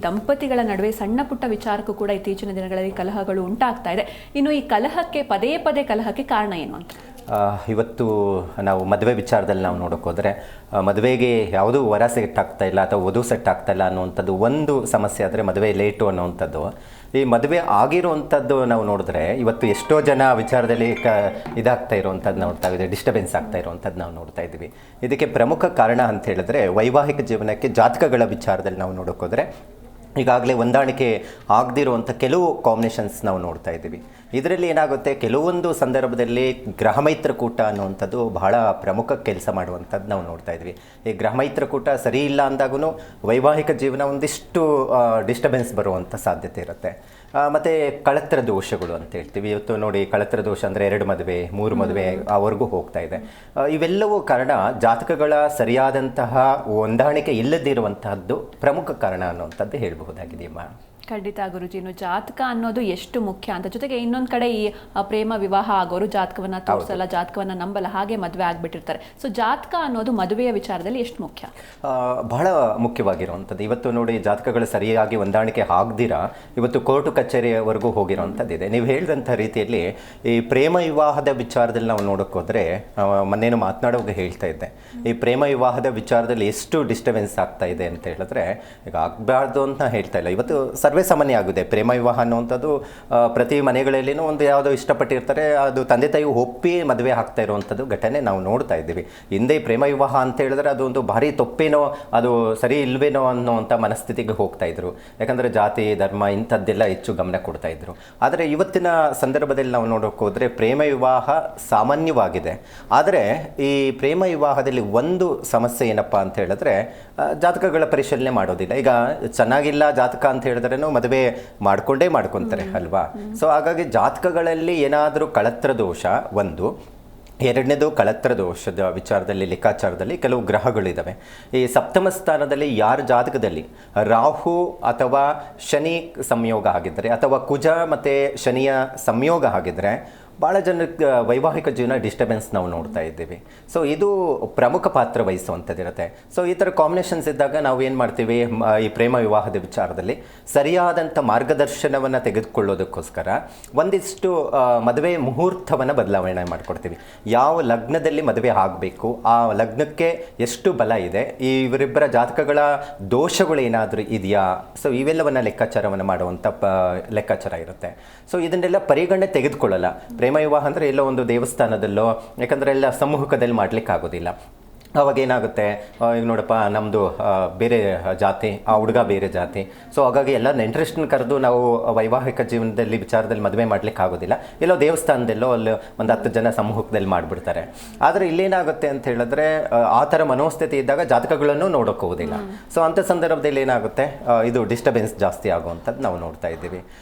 ದಂಪತಿಗಳ ನಡುವೆ ಸಣ್ಣ ಪುಟ್ಟ ವಿಚಾರಕ್ಕೂ ಕೂಡ ಇತ್ತೀಚಿನ ದಿನಗಳಲ್ಲಿ ಕಲಹಗಳು ಉಂಟಾಗ್ತಾ ಇದೆ. ಇನ್ನು ಈ ಕಲಹಕ್ಕೆ ಪದೇ ಪದೇ ಕಲಹಕ್ಕೆ ಕಾರಣ ಏನು ಅಂತ? ಇವತ್ತು ನಾವು ಮದುವೆ ವಿಚಾರದಲ್ಲಿ ನಾವು ನೋಡೋಕೆ ಹೋದರೆ ಮದುವೆಗೆ ಯಾವುದೂ ವರ ಸೆಟ್ ಆಗ್ತಾ ಇಲ್ಲ ಅಥವಾ ವಧು ಸೆಟ್ ಆಗ್ತಾ ಇಲ್ಲ ಅನ್ನುವಂಥದ್ದು ಒಂದು ಸಮಸ್ಯೆ. ಆದರೆ ಮದುವೆ ಲೇಟು ಅನ್ನುವಂಥದ್ದು. ಈ ಮದುವೆ ಆಗಿರುವಂಥದ್ದು ನಾವು ನೋಡಿದ್ರೆ ಇವತ್ತು ಎಷ್ಟೋ ಜನ ವಿಚಾರದಲ್ಲಿ ಇದಾಗ್ತಾ ಇರುವಂಥದ್ದು ನೋಡ್ತಾ ಇದ್ದೀವಿ, ಡಿಸ್ಟರ್ಬೆನ್ಸ್ ಆಗ್ತಾ ಇರುವಂಥದ್ದು ನಾವು ನೋಡ್ತಾ ಇದ್ದೀವಿ. ಇದಕ್ಕೆ ಪ್ರಮುಖ ಕಾರಣ ಅಂತ ಹೇಳಿದ್ರೆ ವೈವಾಹಿಕ ಜೀವನಕ್ಕೆ ಜಾತಕಗಳ ವಿಚಾರದಲ್ಲಿ ನಾವು ನೋಡೋಕೆ ಹೋದರೆ ಈಗಾಗಲೇ ಹೊಂದಾಣಿಕೆ ಆಗದಿರುವಂಥ ಕೆಲವು ಕಾಂಬಿನೇಷನ್ಸ್ ನಾವು ನೋಡ್ತಾ ಇದ್ದೀವಿ. ಇದರಲ್ಲಿ ಏನಾಗುತ್ತೆ, ಕೆಲವೊಂದು ಸಂದರ್ಭದಲ್ಲಿ ಗ್ರಹಮೈತ್ರಕೂಟ ಅನ್ನುವಂಥದ್ದು ಬಹಳ ಪ್ರಮುಖ ಕೆಲಸ ಮಾಡುವಂಥದ್ದು ನಾವು ನೋಡ್ತಾ ಇದ್ವಿ. ಈ ಗ್ರಹಮೈತ್ರಕೂಟ ಸರಿ ಇಲ್ಲ ಅಂದಾಗೂ ವೈವಾಹಿಕ ಜೀವನ ಒಂದಿಷ್ಟು ಡಿಸ್ಟರ್ಬೆನ್ಸ್ ಬರುವಂಥ ಸಾಧ್ಯತೆ ಇರುತ್ತೆ. ಮತ್ತು ಕಳತ್ರ ದೋಷಗಳು ಅಂತ ಹೇಳ್ತೀವಿ. ಇವತ್ತು ನೋಡಿ, ಕಳತ್ರ ದೋಷ ಅಂದರೆ 2 ಮದುವೆ 3 ಮದುವೆ ಅವರೆಗೂ ಹೋಗ್ತಾ ಇದೆ. ಇವೆಲ್ಲವೂ ಕಾರಣ ಜಾತಕಗಳ ಸರಿಯಾದಂತಹ ಹೊಂದಾಣಿಕೆ ಇಲ್ಲದಿರುವಂತಹದ್ದು ಪ್ರಮುಖ ಕಾರಣ ಅನ್ನುವಂಥದ್ದು ಹೇಳಬಹುದಾಗಿದೆಯಮ್ಮ. ಖಂಡಿತ ಗುರುಜಿ, ಇನ್ನು ಜಾತಕ ಅನ್ನೋದು ಎಷ್ಟು ಮುಖ್ಯ ಅಂತ. ಜೊತೆಗೆ ಇನ್ನೊಂದು ಕಡೆ ಈ ಪ್ರೇಮ ವಿವಾಹ ಆಗೋರು ಜಾತಕವನ್ನ ತೋರಿಸಲ್ಲ, ಜಾತಕವನ್ನ ನಂಬಲ್ಲ, ಹಾಗೆ ಮದುವೆ ಆಗ್ಬಿಟ್ಟಿರ್ತಾರೆ. ಸೊ ಜಾತಕ ಅನ್ನೋದು ಮದುವೆಯ ವಿಚಾರದಲ್ಲಿ ಎಷ್ಟು ಮುಖ್ಯ? ಬಹಳ ಮುಖ್ಯವಾಗಿರುವಂಥದ್ದು. ಇವತ್ತು ನೋಡಿ, ಜಾತಕಗಳು ಸರಿಯಾಗಿ ಹೊಂದಾಣಿಕೆ ಆಗದಿರಾ ಇವತ್ತು ಕೋರ್ಟು ಕಚೇರಿಯವರೆಗೂ ಹೋಗಿರೋವಂಥದ್ದಿದೆ. ನೀವು ಹೇಳಿದಂಥ ರೀತಿಯಲ್ಲಿ ಈ ಪ್ರೇಮ ವಿವಾಹದ ವಿಚಾರದಲ್ಲಿ ನಾವು ನೋಡೋಕೆ ಹೋದರೆ, ಮೊನ್ನೇನು ಮಾತನಾಡುವಾಗ ಹೇಳ್ತಾ ಇದ್ದೆ, ಈ ಪ್ರೇಮ ವಿವಾಹದ ವಿಚಾರದಲ್ಲಿ ಎಷ್ಟು ಡಿಸ್ಟರ್ಬೆನ್ಸ್ ಆಗ್ತಾ ಇದೆ ಅಂತ ಹೇಳಿದ್ರೆ, ಈಗ ಆಗಬಾರ್ದು ಅಂತ ಹೇಳ್ತಾ ಇಲ್ಲ, ಇವತ್ತು ಸರ್ವೇ ಸಾಮಾನ್ಯ ಆಗಿದೆ. ಪ್ರೇಮ ವಿವಾಹ ಅನ್ನುವಂಥದ್ದು ಪ್ರತಿ ಮನೆಗಳಲ್ಲಿನೂ ಒಂದು ಯಾವುದೋ ಇಷ್ಟಪಟ್ಟಿರ್ತಾರೆ, ಅದು ತಂದೆ ತಾಯಿ ಒಪ್ಪಿ ಮದುವೆ ಆಗ್ತಾ ಇರುವಂಥದ್ದು ಘಟನೆ ನಾವು ನೋಡ್ತಾ ಇದ್ದೀವಿ. ಹಿಂದೆ ಪ್ರೇಮ ವಿವಾಹ ಅಂತ ಹೇಳಿದ್ರೆ ಅದು ಒಂದು ಭಾರಿ ತಪ್ಪೇನೋ, ಅದು ಸರಿ ಇಲ್ವೇನೋ ಅನ್ನೋವಂಥ ಮನಸ್ಥಿತಿಗೆ ಹೋಗ್ತಾ ಇದ್ರು. ಯಾಕಂದರೆ ಜಾತಿ ಧರ್ಮ ಇಂಥದ್ದೆಲ್ಲ ಹೆಚ್ಚು ಗಮನ ಕೊಡ್ತಾ ಇದ್ರು. ಆದರೆ ಇವತ್ತಿನ ಸಂದರ್ಭದಲ್ಲಿ ನಾವು ನೋಡೋಕೆ ಹೋದರೆ ಪ್ರೇಮ ವಿವಾಹ ಸಾಮಾನ್ಯವಾಗಿದೆ. ಆದರೆ ಈ ಪ್ರೇಮ ವಿವಾಹದಲ್ಲಿ ಒಂದು ಸಮಸ್ಯೆ ಏನಪ್ಪ ಅಂತ ಹೇಳಿದ್ರೆ, ಜಾತಕಗಳ ಪರಿಶೀಲನೆ ಮಾಡೋದಿಲ್ಲ. ಈಗ ಚೆನ್ನಾಗಿಲ್ಲ ಜಾತಕ ಅಂತ ಹೇಳಿದ್ರೆ ಮದುವೆ ಮಾಡ್ಕೊತಾರೆ ಅಲ್ವಾ. ಸೊ ಹಾಗಾಗಿ ಜಾತಕಗಳಲ್ಲಿ ಏನಾದರೂ ಕಳತ್ರ ದೋಷ ಒಂದು, ಎರಡನೇದು ಕಳತ್ರ ದೋಷದ ವಿಚಾರದಲ್ಲಿ ಲೆಕ್ಕಾಚಾರದಲ್ಲಿ ಕೆಲವು ಗ್ರಹಗಳಿದ್ದಾವೆ. ಈ ಸಪ್ತಮ ಸ್ಥಾನದಲ್ಲಿ ಯಾರ ಜಾತಕದಲ್ಲಿ ರಾಹು ಅಥವಾ ಶನಿ ಸಂಯೋಗ ಆಗಿದ್ದರೆ, ಅಥವಾ ಕುಜ ಮತ್ತು ಶನಿಯ ಸಂಯೋಗ ಆಗಿದ್ದರೆ ಭಾಳ ಜನಕ್ಕೆ ವೈವಾಹಿಕ ಜೀವನ ಡಿಸ್ಟರ್ಬೆನ್ಸ್ ನಾವು ನೋಡ್ತಾ ಇದ್ದೀವಿ. ಸೊ ಇದು ಪ್ರಮುಖ ಪಾತ್ರ ವಹಿಸುವಂಥದ್ದಿರುತ್ತೆ. ಸೊ ಈ ಥರ ಕಾಂಬಿನೇಷನ್ಸ್ ಇದ್ದಾಗ ನಾವು ಏನು ಮಾಡ್ತೀವಿ, ಈ ಪ್ರೇಮ ವಿವಾಹದ ವಿಚಾರದಲ್ಲಿ ಸರಿಯಾದಂಥ ಮಾರ್ಗದರ್ಶನವನ್ನು ತೆಗೆದುಕೊಳ್ಳೋದಕ್ಕೋಸ್ಕರ ಒಂದಿಷ್ಟು ಮದುವೆ ಮುಹೂರ್ತವನ್ನು ಬದಲಾವಣೆ ಮಾಡಿಕೊಡ್ತೀವಿ. ಯಾವ ಲಗ್ನದಲ್ಲಿ ಮದುವೆ ಆಗಬೇಕು, ಆ ಲಗ್ನಕ್ಕೆ ಎಷ್ಟು ಬಲ ಇದೆ, ಇವರಿಬ್ಬರ ಜಾತಕಗಳ ದೋಷಗಳು ಏನಾದರೂ ಇದೆಯಾ, ಸೊ ಇವೆಲ್ಲವನ್ನು ಲೆಕ್ಕಾಚಾರವನ್ನು ಮಾಡುವಂಥ ಲೆಕ್ಕಾಚಾರ ಇರುತ್ತೆ. ಸೊ ಇದನ್ನೆಲ್ಲ ಪರಿಗಣನೆ ತೆಗೆದುಕೊಳ್ಳಲ್ಲ. ಪ್ರೇಮ ವಿವಾಹ ಅಂದರೆ ಎಲ್ಲೋ ಒಂದು ದೇವಸ್ಥಾನದಲ್ಲೋ, ಯಾಕಂದರೆ ಎಲ್ಲ ಸಮ್ಮುಖದಲ್ಲಿ ಮಾಡಲಿಕ್ಕೆ ಆಗೋದಿಲ್ಲ. ಅವಾಗ ಏನಾಗುತ್ತೆ, ಈಗ ನೋಡಪ್ಪ ನಮ್ಮದು ಬೇರೆ ಜಾತಿ, ಆ ಹುಡುಗ ಬೇರೆ ಜಾತಿ, ಸೊ ಹಾಗಾಗಿ ಎಲ್ಲ ನೆಂಟರಿಷ್ಟನ್ನು ಕರೆದು ನಾವು ವೈವಾಹಿಕ ಜೀವನದಲ್ಲಿ ವಿಚಾರದಲ್ಲಿ ಮದುವೆ ಮಾಡಲಿಕ್ಕೆ ಆಗೋದಿಲ್ಲ. ಎಲ್ಲೋ ದೇವಸ್ಥಾನದಲ್ಲೋ ಅಲ್ಲಿ ಒಂದು 10 ಜನ ಸಮ್ಮುಖದಲ್ಲಿ ಮಾಡಿಬಿಡ್ತಾರೆ. ಆದರೆ ಇಲ್ಲೇನಾಗುತ್ತೆ ಅಂತ ಹೇಳಿದ್ರೆ, ಆ ಥರ ಮನೋಸ್ಥಿತಿ ಇದ್ದಾಗ ಜಾತಕಗಳನ್ನು ನೋಡೋಕ್ಕೋಗೋದಿಲ್ಲ. ಸೊ ಅಂಥ ಸಂದರ್ಭದಲ್ಲಿ ಏನಾಗುತ್ತೆ, ಇದು ಡಿಸ್ಟರ್ಬೆನ್ಸ್ ಜಾಸ್ತಿ ಆಗುವಂಥದ್ದು ನಾವು ನೋಡ್ತಾ ಇದ್ದೀವಿ.